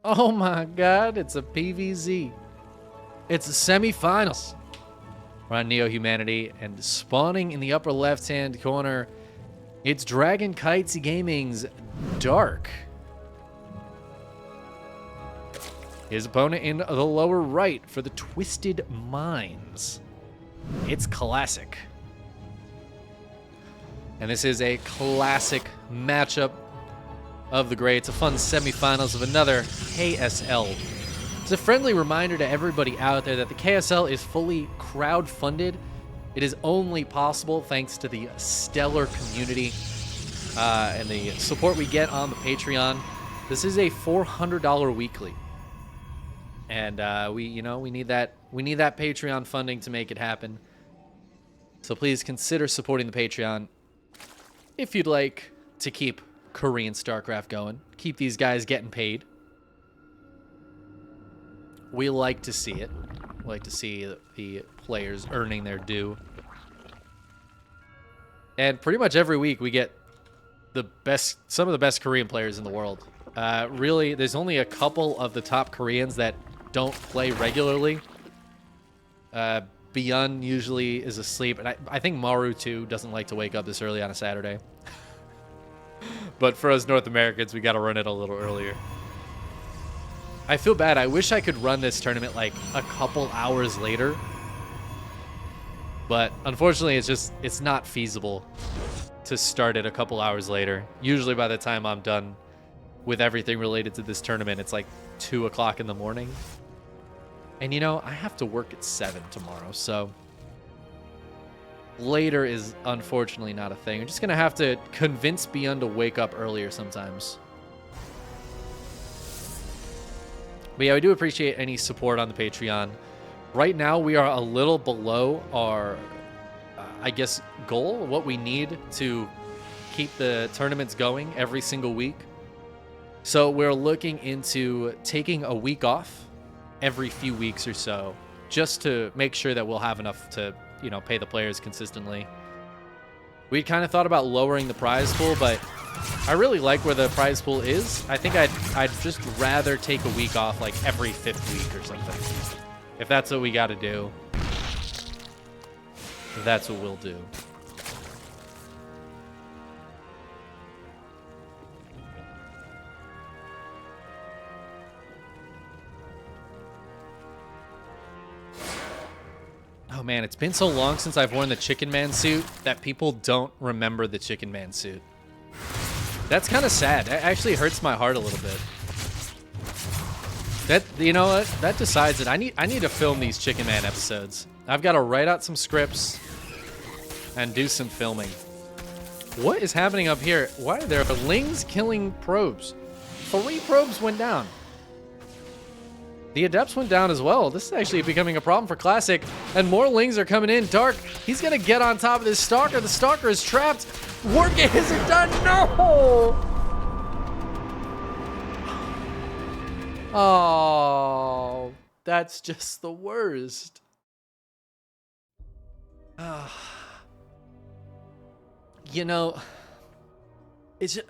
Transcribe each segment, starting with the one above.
Oh my god, it's a PVZ. It's the semifinals. We're on Neo Humanity, and spawning in the upper left-hand corner, it's Dragon Kitesy Gaming's Dark. His opponent in the lower right for the Twisted Minds. It's Classic. And this is a classic matchup of the greats, a fun semifinals of another KSL. It's a friendly reminder to everybody out there that the KSL is fully crowd-funded. It is only possible thanks to the stellar community and the support we get on the Patreon. This is a $400 weekly, and we need that Patreon funding to make it happen. So please consider supporting the Patreon if you'd like to keep Korean StarCraft going, keep these guys getting paid. We like to see it. We like to see the players earning their due. And pretty much every week we get some of the best Korean players in the world. Really, there's only a couple of the top Koreans that don't play regularly. Byun usually is asleep, and I think Maru too doesn't like to wake up this early on a Saturday. But for us North Americans, we got to run it a little earlier. I feel bad. I wish I could run this tournament like a couple hours later. But unfortunately, it's not feasible to start it a couple hours later. Usually by the time I'm done with everything related to this tournament, it's like 2 o'clock in the morning. And I have to work at 7 tomorrow, so later is unfortunately not a thing. I'm just going to have to convince Byun to wake up earlier sometimes. But yeah, we do appreciate any support on the Patreon. Right now, we are a little below our, goal, what we need to keep the tournaments going every single week. So we're looking into taking a week off every few weeks or so, just to make sure that we'll have enough to, pay the players consistently. We kind of thought about lowering the prize pool, but I really like where the prize pool is. I think I'd just rather take a week off like every 5th week or something. If that's what we got to do, that's what we'll do. Oh man, it's been so long since I've worn the Chickenman suit that people don't remember the Chickenman suit. That's kind of sad. It actually hurts my heart a little bit. That decides it. I need to film these Chickenman episodes. I've got to write out some scripts and do some filming. What is happening up here? Why are there lings killing probes? 3 probes went down. The Adepts went down as well. This is actually becoming a problem for Classic, and more lings are coming in. Dark, he's gonna get on top of this Stalker. The Stalker is trapped. Wargate isn't done. No! Oh, that's just the worst. It's just...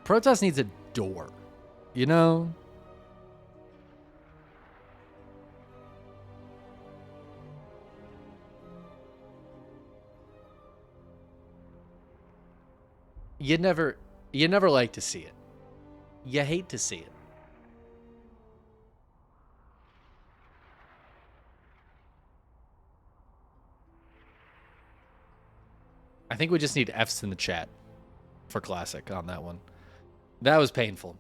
Protoss needs a door, I You never like to see it. You hate to see it. I think we just need Fs in the chat for Classic on that one. That was painful.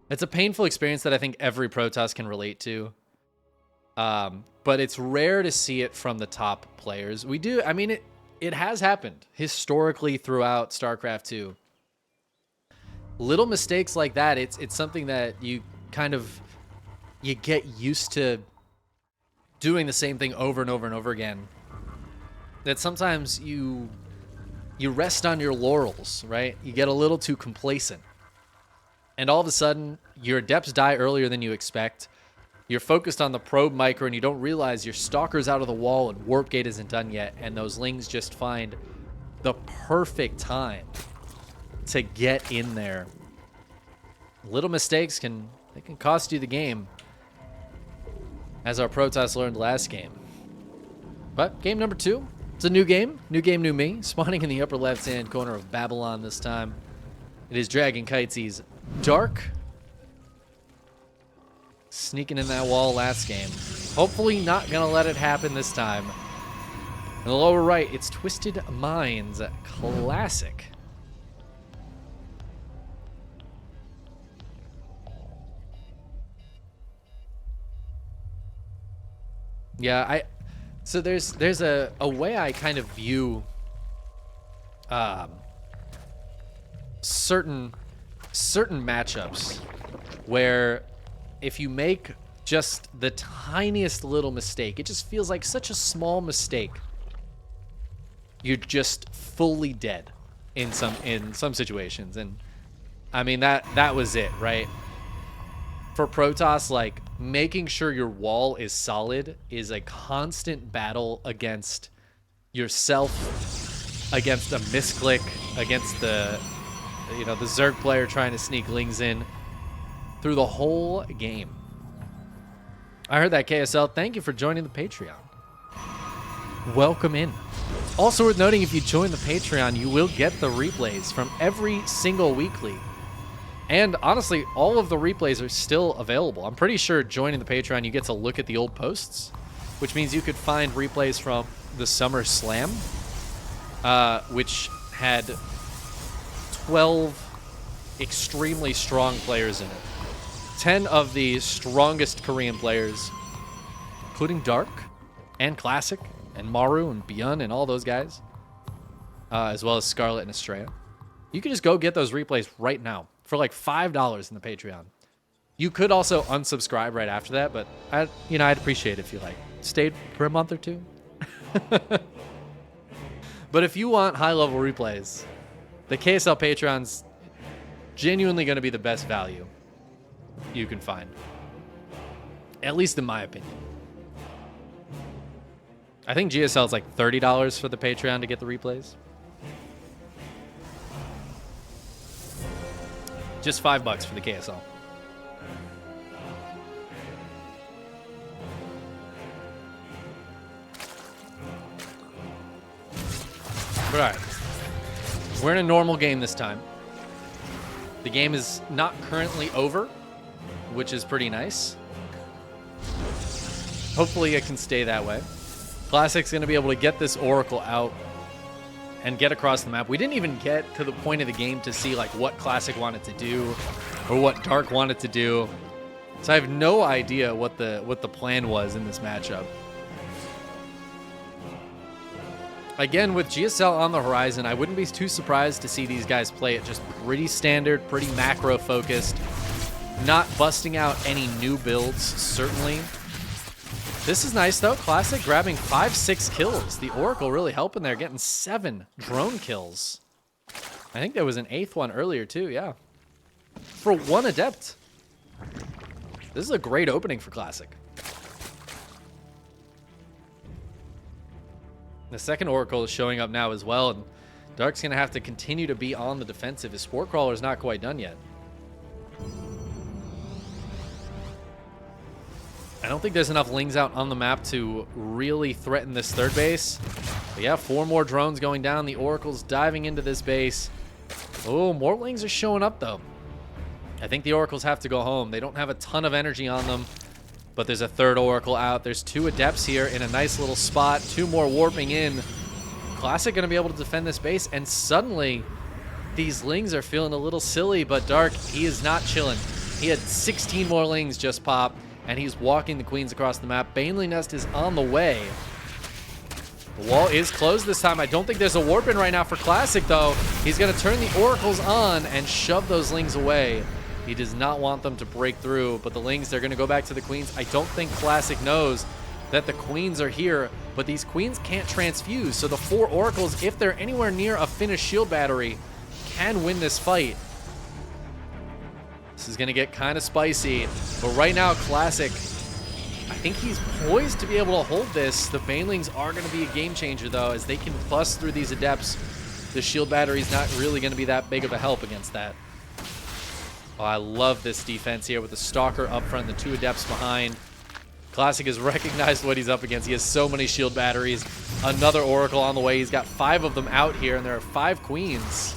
It's a painful experience that I think every Protoss can relate to. But it's rare to see it from the top players. It has happened historically throughout StarCraft 2. Little mistakes like that, it's something that you get used to doing the same thing over and over and over again. That sometimes you rest on your laurels, right? You get a little too complacent. And all of a sudden, your Adepts die earlier than you expect. You're focused on the probe micro, and you don't realize your Stalker's out of the wall and Warp Gate isn't done yet, and those lings just find the perfect time to get in there. Little mistakes can cost you the game, as our Protoss learned last game. But game number 2, it's a new game, new me, spawning in the upper left-hand corner of Babylon this time. It is Dragon Kitesy's Dark, sneaking in that wall last game. Hopefully not gonna let it happen this time. In the lower right, it's Twisted Minds Classic. Yeah, so there's a way I kind of view certain matchups where if you make just the tiniest little mistake, it just feels like such a small mistake, you're just fully dead in some situations. And I mean that was it, right? For Protoss, like, making sure your wall is solid is a constant battle against yourself, against a misclick, against the Zerg player trying to sneak lings in through the whole game. I heard that, KSL. Thank you for joining the Patreon. Welcome in. Also worth noting, if you join the Patreon, you will get the replays from every single weekly. And honestly, all of the replays are still available. I'm pretty sure joining the Patreon, you get to look at the old posts, which means you could find replays from the Summer Slam, which had 12 extremely strong players in it. 10 of the strongest Korean players, including Dark and Classic and Maru and Byun and all those guys, as well as Scarlet and Estrella. You can just go get those replays right now for like $5 in the Patreon. You could also unsubscribe right after that, but I'd appreciate it if you stayed for a month or two. But if you want high-level replays, the KSL Patreon's genuinely going to be the best value you can find, at least in my opinion. I think GSL is like $30 for the Patreon to get the replays. Just $5 for the KSL. But all right, we're in a normal game this time. The game is not currently over, which is pretty nice. Hopefully it can stay that way. Classic's going to be able to get this Oracle out and get across the map. We didn't even get to the point of the game to see what Classic wanted to do or what Dark wanted to do. So I have no idea what the plan was in this matchup. Again, with GSL on the horizon, I wouldn't be too surprised to see these guys play it just pretty standard, pretty macro focused, not busting out any new builds, certainly. This is nice, though. Classic grabbing 5-6 kills. The Oracle really helping there, getting 7 drone kills. I think there was an 8th one earlier, too, yeah. For 1 Adept. This is a great opening for Classic. The second Oracle is showing up now as well, and Dark's going to have to continue to be on the defensive. His Sport Crawler's not quite done yet. I don't think there's enough lings out on the map to really threaten this third base. But yeah, 4 more drones going down. The Oracle's diving into this base. Oh, more lings are showing up, though. I think the Oracles have to go home. They don't have a ton of energy on them. But there's a third Oracle out. There's 2 Adepts here in a nice little spot. 2 more warping in. Classic going to be able to defend this base. And suddenly, these lings are feeling a little silly. But Dark, he is not chilling. He had 16 more lings just pop. And he's walking the queens across the map. Baneling Nest is on the way. The wall is closed this time. I don't think there's a warp in right now for Classic, though. He's going to turn the Oracles on and shove those lings away. He does not want them to break through, but the lings, they're going to go back to the queens. I don't think Classic knows that the queens are here, but these queens can't transfuse. So the 4 Oracles, if they're anywhere near a finished shield battery, can win this fight. This is going to get kind of spicy, but right now, Classic, I think he's poised to be able to hold this. The Banelings are going to be a game changer, though, as they can bust through these Adepts The shield battery's not really going to be that big of a help against that. Oh, I love this defense here with the Stalker up front, the 2 Adepts behind. Classic has recognized what he's up against. He has so many shield batteries. Another Oracle on the way. He's got 5 of them out here, and there are 5 Queens.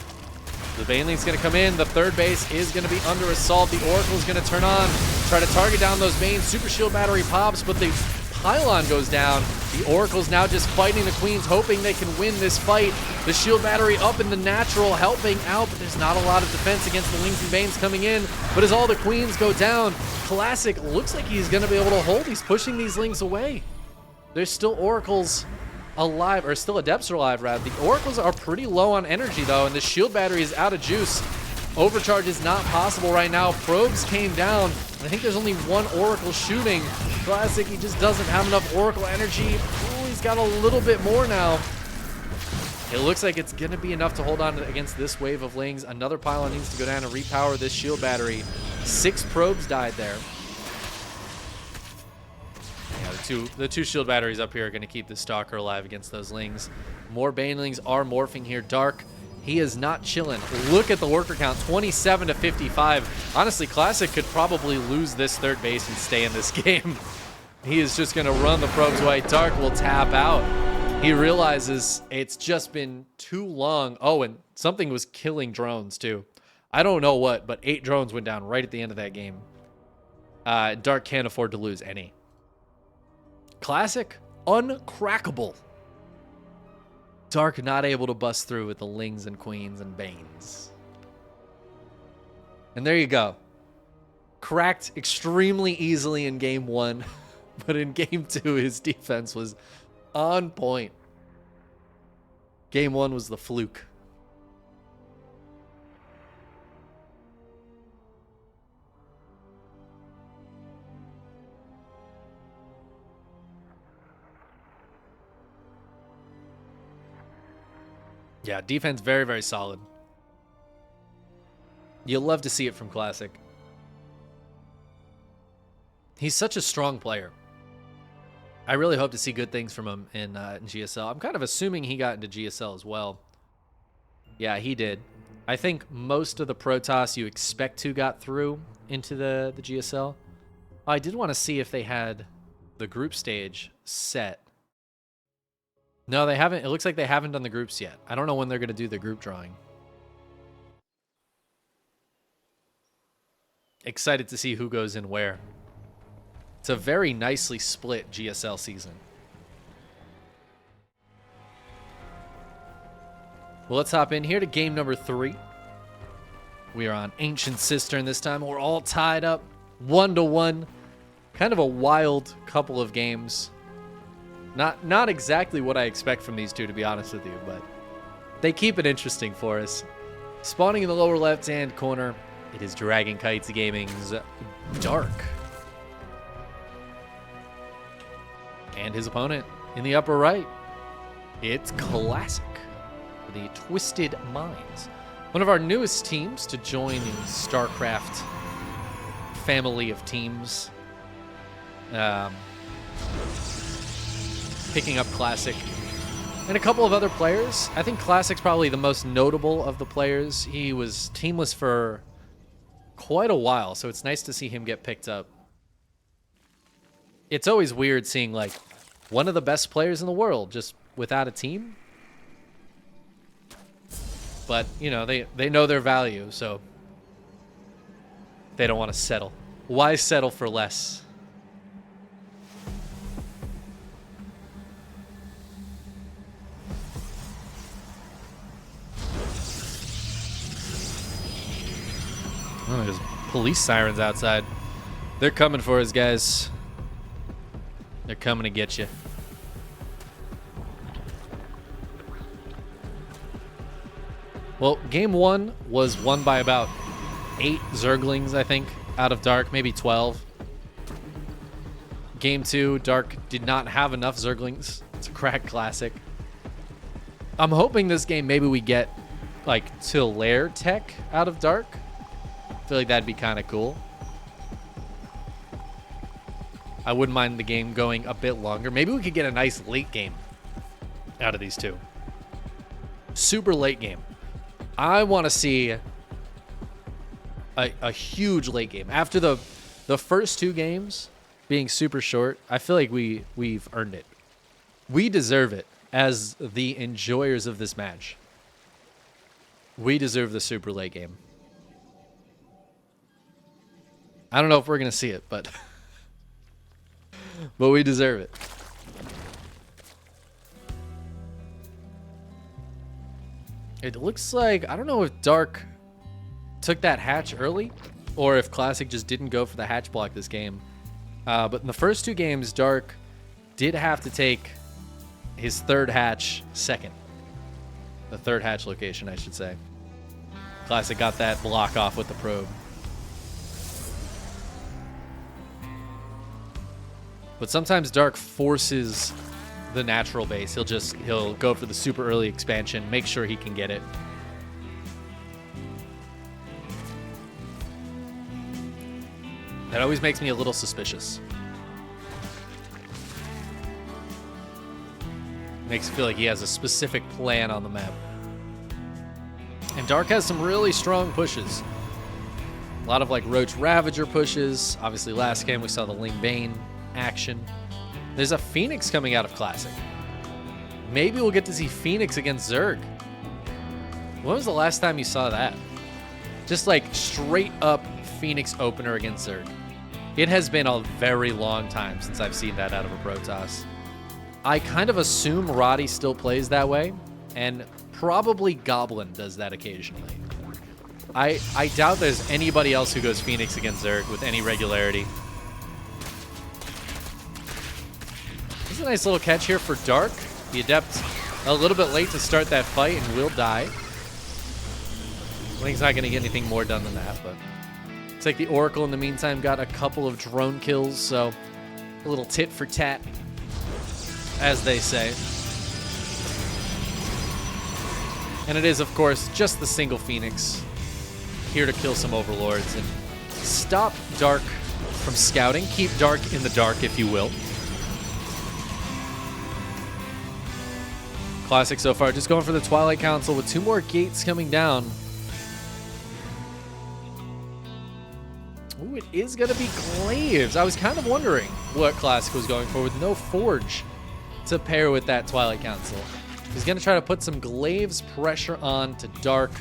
The Baneling's going to come in. The third base is going to be under assault. The Oracle's going to turn on, try to target down those Banes. Super shield battery pops, but the pylon goes down. The Oracle's now just fighting the Queens, hoping they can win this fight. The shield battery up in the natural, helping out, but there's not a lot of defense against the Lings and Banes coming in. But as all the Queens go down, Classic looks like he's going to be able to hold. He's pushing these Lings away. There's still Oracles alive, or still Adepts are alive, rather. The Oracles are pretty low on energy, though, and the shield battery is out of juice. Overcharge is not possible right now. Probes came down. I think there's only 1 Oracle shooting. Classic, he just doesn't have enough Oracle energy. Ooh, he's got a little bit more now. It looks like it's going to be enough to hold on against this wave of Lings. Another pylon needs to go down and repower this shield battery. 6 probes died there. Yeah, the two shield batteries up here are going to keep the Stalker alive against those Lings. More Banelings are morphing here. Dark, he is not chilling. Look at the worker count, 27 to 55. Honestly, Classic could probably lose this third base and stay in this game. He is just going to run the probes away. Dark will tap out. He realizes it's just been too long. Oh, and something was killing drones too. I don't know what, but 8 drones went down right at the end of that game. Dark can't afford to lose any. Classic, uncrackable. Dark not able to bust through with the Lings and Queens and Banes. And there you go. Cracked extremely easily in game 1, but in game 2, his defense was on point. Game 1 was the fluke. Yeah, defense very, very solid. You'll love to see it from Classic. He's such a strong player. I really hope to see good things from him in GSL. I'm kind of assuming he got into GSL as well. Yeah, he did. I think most of the Protoss you expect to got through into the GSL. Oh, I did want to see if they had the group stage set. No, they haven't. It looks like they haven't done the groups yet. I don't know when they're going to do the group drawing. Excited to see who goes in where. It's a very nicely split GSL season. Well, let's hop in here to game number 3. We are on Ancient Cistern this time. We're all tied up 1-1. Kind of a wild couple of games. Not exactly what I expect from these two, to be honest with you, but they keep it interesting for us. Spawning in the lower left-hand corner, it is Dragon Kites Gaming's Dark. And his opponent in the upper right, it's Classic, the Twisted Minds. One of our newest teams to join the StarCraft family of teams. Picking up Classic and a couple of other players. I think Classic's probably the most notable of the players. He was teamless for quite a while, so it's nice to see him get picked up. It's always weird seeing like one of the best players in the world just without a team. But, you know, they know their value, so they don't want to settle. Why settle for less? Oh, there's police sirens outside. They're coming for us, guys. They're coming to get you. Well, game 1 was won by about 8 Zerglings, I think, out of Dark, maybe 12. Game 2, Dark did not have enough Zerglings to crack Classic. I'm hoping this game maybe we get, like, to lair tech out of Dark. I feel like that'd be kind of cool. I wouldn't mind the game going a bit longer. Maybe we could get a nice late game out of these two. super late game. I want to see a huge late game. After the first 2 games being super short, I feel like we've earned it. We deserve it as the enjoyers of this match. We deserve the super late game. I don't know if we're going to see it, but but we deserve it. It looks like, I don't know if Dark took that hatch early or if Classic just didn't go for the hatch block this game. But in the first 2 games, Dark did have to take his 3rd hatch second. The 3rd hatch location, I should say. Classic got that block off with the probe. But sometimes Dark forces the natural base. He'll go for the super early expansion, make sure he can get it. That always makes me a little suspicious. Makes it feel like he has a specific plan on the map. And Dark has some really strong pushes. A lot of like Roach Ravager pushes. Obviously last game we saw the Ling Bane action. There's a Phoenix coming out of Classic. Maybe we'll get to see Phoenix against Zerg. When was the last time you saw that? Just like straight up Phoenix opener against Zerg. It has been a very long time since I've seen that out of a Protoss. I kind of assume Roddy still plays that way, and probably Goblin does that occasionally. I doubt there's anybody else who goes Phoenix against Zerg with any regularity. This is a nice little catch here for Dark. The Adept a little bit late to start that fight and will die. Ling's not going to get anything more done than that, but looks like the Oracle in the meantime got a couple of drone kills, so a little tit for tat, as they say. And it is, of course, just the single Phoenix here to kill some Overlords and stop Dark from scouting. Keep Dark in the dark, if you will. Classic so far, just going for the Twilight Council with 2 more gates coming down. Ooh, it is going to be Glaives. I was kind of wondering what Classic was going for with no Forge to pair with that Twilight Council. He's going to try to put some Glaives pressure on to Dark.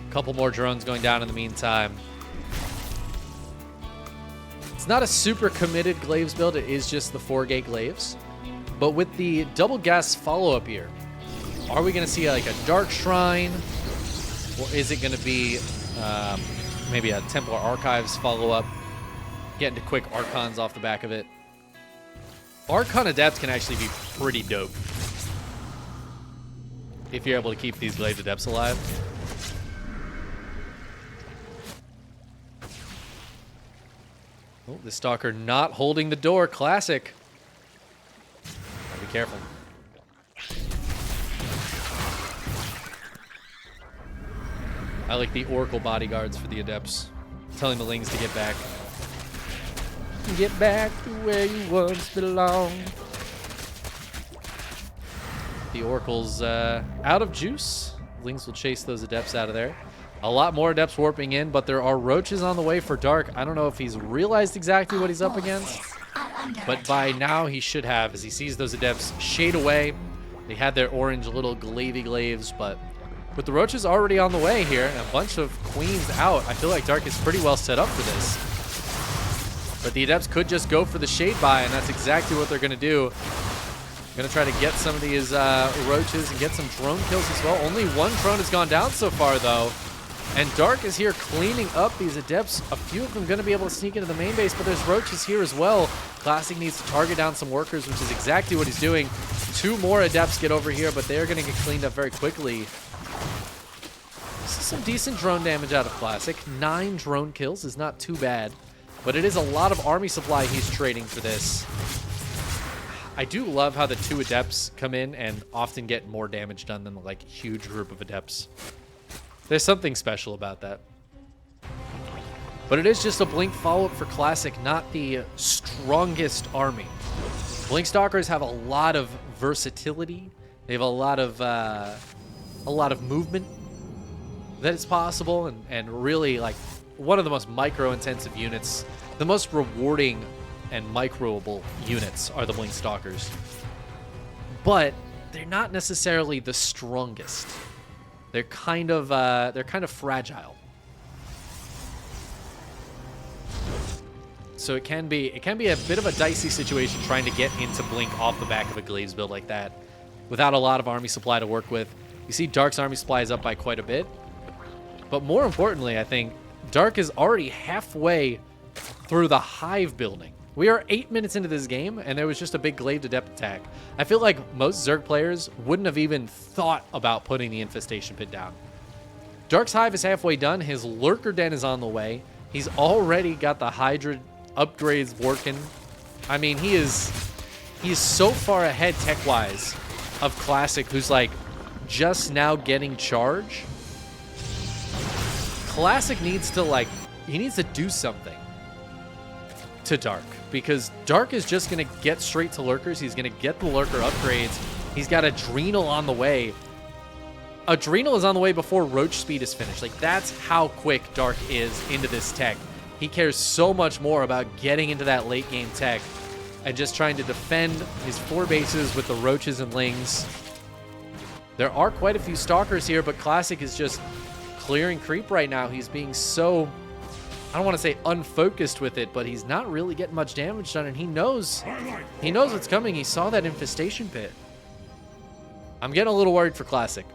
A couple more drones going down in the meantime. It's not a super committed Glaives build. It is just the 4-gate Glaives. But with the double gas follow-up here, are we going to see like a Dark Shrine? Or is it going to be maybe a Templar Archives follow-up? Get into quick Archons off the back of it. Archon Adepts can actually be pretty dope if you're able to keep these Glaive Adepts alive. Oh, the Stalker not holding the door. Classic. Gotta be careful. I like the Oracle bodyguards for the Adepts, telling the Lings to get back. Get back to where you once belonged. The Oracle's out of juice. Lings will chase those Adepts out of there. A lot more Adepts warping in, but there are Roaches on the way for Dark. I don't know if he's realized exactly what he's up against, but by now he should have, as he sees those Adepts shade away. They had their orange little Glavey Glaives, but with the Roaches already on the way here and a bunch of Queens out, I feel like Dark is pretty well set up for this. But the Adepts could just go for the Shade Buy, and that's exactly what they're going to do. Going to try to get some of these Roaches and get some drone kills as well. Only 1 drone has gone down so far, though. And Dark is here cleaning up these Adepts. A few of them going to be able to sneak into the main base, but there's Roaches here as well. Classic needs to target down some workers, which is exactly what he's doing. 2 more Adepts get over here, but they are going to get cleaned up very quickly. This is some decent drone damage out of Classic. 9 drone kills is not too bad, but it is a lot of army supply he's trading for this. I do love how the 2 Adepts come in and often get more damage done than the like huge group of Adepts. There's something special about that. But it is just a Blink follow-up for Classic, not the strongest army. Blink Stalkers have a lot of versatility They have a lot of movement that is possible, and really like one of the most micro-intensive units. The most rewarding and microable units are the Blink Stalkers, but they're not necessarily the strongest. They're kind of fragile. So it can be a bit of a dicey situation trying to get into Blink off the back of a Glaives build like that without a lot of army supply to work with. You see Dark's army supply is up by quite a bit, but more importantly, I think Dark is already halfway through the Hive building. We are 8 minutes into this game, and there was just a big Glaive to Depth attack. I feel like most Zerg players wouldn't have even thought about putting the Infestation Pit down. Dark's Hive is halfway done. His Lurker Den is on the way. He's already got the Hydra upgrades working. I mean, he's so far ahead tech-wise of Classic, who's like just now getting charge. Classic needs to do something to Dark, because Dark is just going to get straight to Lurkers. He's going to get the Lurker upgrades. He's got Adrenal on the way. Adrenal is on the way before Roach Speed is finished. Like, that's how quick Dark is into this tech. He cares so much more about getting into that late game tech and just trying to defend his 4 bases with the Roaches and Lings. There are quite a few Stalkers here, but Classic is just clearing creep right now. He's being so, I don't want to say unfocused with it, but he's not really getting much damage done, and he knows what's coming. He saw that Infestation Pit. I'm getting a little worried for Classic.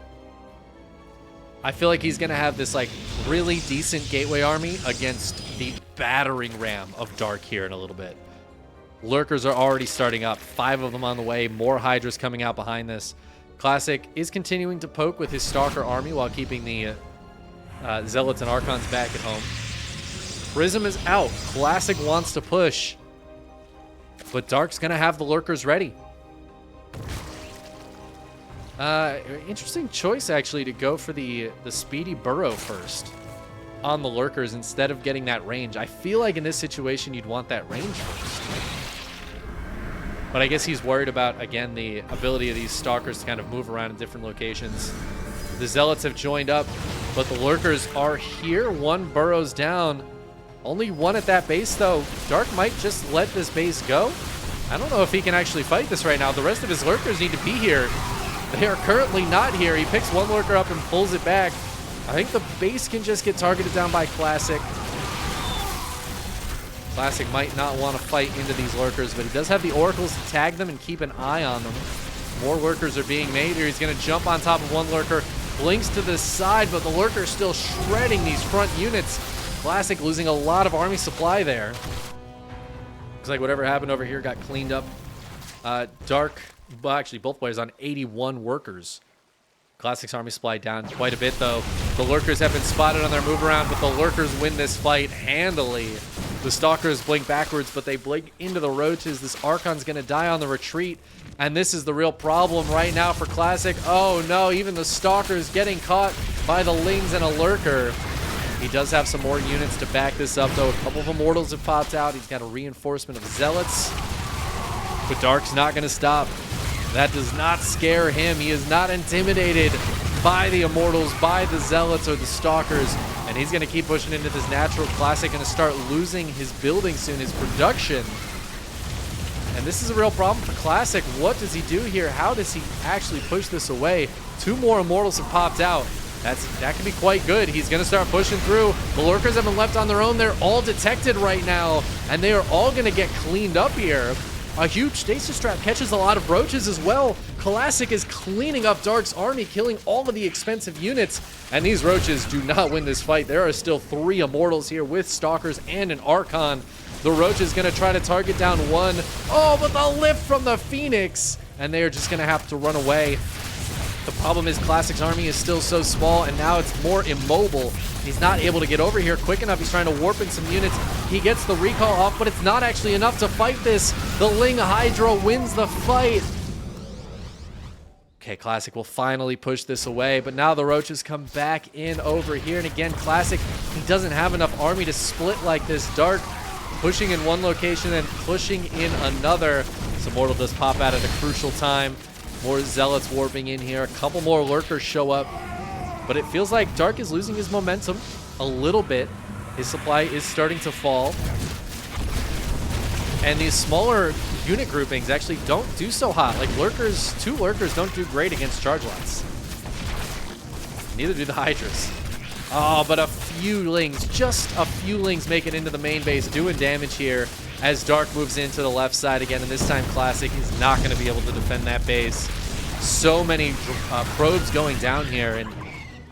I feel like he's going to have this like really decent gateway army against the battering ram of Dark here in a little bit. Lurkers are already starting up. 5 of them on the way. More Hydras coming out behind this. Classic is continuing to poke with his Stalker army while keeping the Zealots and Archons back at home. Prism is out. Classic wants to push, but Dark's going to have the Lurkers ready. Interesting choice, actually, to go for the Speedy Burrow first on the Lurkers instead of getting that range. I feel like in this situation, you'd want that range first. But I guess he's worried about, again, the ability of these Stalkers to kind of move around in different locations. The Zealots have joined up, but the Lurkers are here. 1 burrows down. Only 1 at that base, though. Dark might just let this base go. I don't know if he can actually fight this right now. The rest of his Lurkers need to be here. They are currently not here. He picks 1 Lurker up and pulls it back. I think the base can just get targeted down by Classic. Classic might not want to fight into these Lurkers, but he does have the Oracles to tag them and keep an eye on them. More Lurkers are being made here. He's going to jump on top of 1 Lurker. Blinks to the side, but the Lurker's still shredding these front units. Classic losing a lot of army supply there. Looks like whatever happened over here got cleaned up. Dark, well, actually both players on 81 workers. Classic's army supply down quite a bit, though. The Lurkers have been spotted on their move around, but the Lurkers win this fight handily. The Stalkers blink backwards, but they blink into the Roaches. This Archon's going to die on the retreat, and this is the real problem right now for Classic. Oh, no, even the Stalker's getting caught by the Lings and a Lurker. He does have some more units to back this up, though. A couple of Immortals have popped out. He's got a reinforcement of Zealots, but Dark's not going to stop. That does not scare him. He is not intimidated by the Immortals, by the Zealots, or the Stalkers. And he's going to keep pushing into this natural. Classic going to start losing his building soon, his production. And this is a real problem for Classic. What does he do here? How does he actually push this away? 2 more Immortals have popped out. That can be quite good. He's going to start pushing through. The Lurkers have been left on their own. They're all detected right now, and they are all going to get cleaned up here. A huge stasis trap catches a lot of Roaches as well. Classic is cleaning up Dark's army, killing all of the expensive units. And these Roaches do not win this fight. There are still 3 Immortals here with Stalkers and an Archon. The Roach is going to try to target down 1. Oh, but the lift from the Phoenix. And they are just going to have to run away. The problem is Classic's army is still so small, and now it's more immobile. He's not able to get over here quick enough. He's trying to warp in some units. He gets the recall off, but it's not actually enough to fight this. The Ling Hydra wins the fight. Okay, Classic will finally push this away, but now the Roaches come back in over here. And again, Classic, he doesn't have enough army to split like this. Dark pushing in one location and pushing in another. This Immortal does pop out at a crucial time. More Zealots warping in here. A couple more Lurkers show up. But it feels like Dark is losing his momentum a little bit. His supply is starting to fall. And these smaller unit groupings actually don't do so hot. Like Lurkers, 2 Lurkers don't do great against charge lots. Neither do the Hydras. Oh, but a few Lings, just a few Lings make it into the main base, doing damage here as Dark moves into the left side again. And this time Classic is not going to be able to defend that base. So many probes going down here. And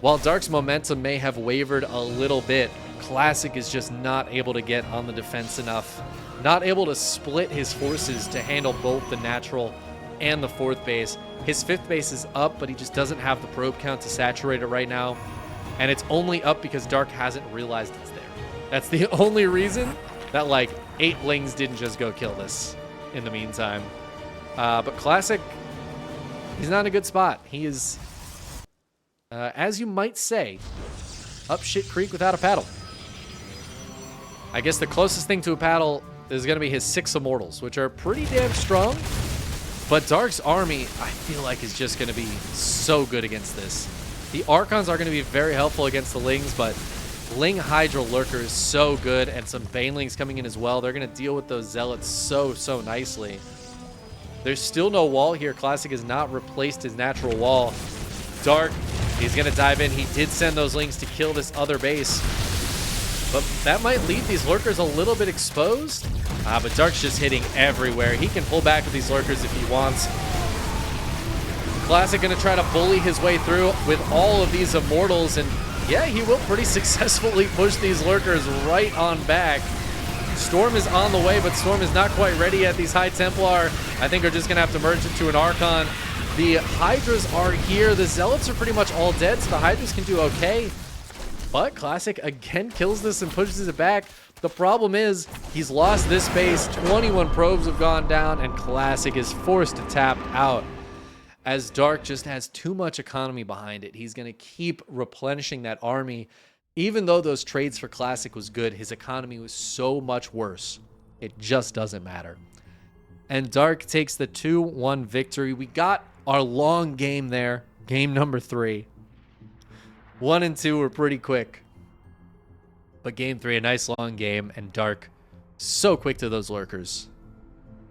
while Dark's momentum may have wavered a little bit, Classic is just not able to get on the defense enough. Not able to split his forces to handle both the natural and the 4th base. His 5th base is up, but he just doesn't have the probe count to saturate it right now. And it's only up because Dark hasn't realized it's there. That's the only reason that like 8 Lings didn't just go kill this in the meantime. But Classic, he's not in a good spot. He is, as you might say, up shit creek without a paddle. I guess the closest thing to a paddle is going to be his 6 Immortals, which are pretty damn strong. But Dark's army, I feel like, is just going to be so good against this. The Archons are going to be very helpful against the Lings, but Ling Hydra Lurker is so good, and some Banelings coming in as well. They're going to deal with those Zealots so nicely. There's still no wall here. Classic has not replaced his natural wall. Dark, he's going to dive in. He did send those Lings to kill this other base. But that might leave these Lurkers a little bit exposed. But Dark's just hitting everywhere. He can pull back with these Lurkers if he wants. Classic going to try to bully his way through with all of these Immortals. And yeah, he will pretty successfully push these Lurkers right on back. Storm is on the way, but Storm is not quite ready yet. These High Templar, I think, are just going to have to merge into an Archon. The Hydras are here. The Zealots are pretty much all dead, so the Hydras can do okay. But Classic again kills this and pushes it back. The problem is he's lost this base. 21 probes have gone down, and Classic is forced to tap out. As Dark just has too much economy behind it. He's going to keep replenishing that army. Even though those trades for Classic was good, his economy was so much worse. It just doesn't matter. And Dark takes the 2-1 victory. We got our long game there. Game number 3. 1 and 2 were pretty quick. But game 3, a nice long game. And Dark so quick to those Lurkers.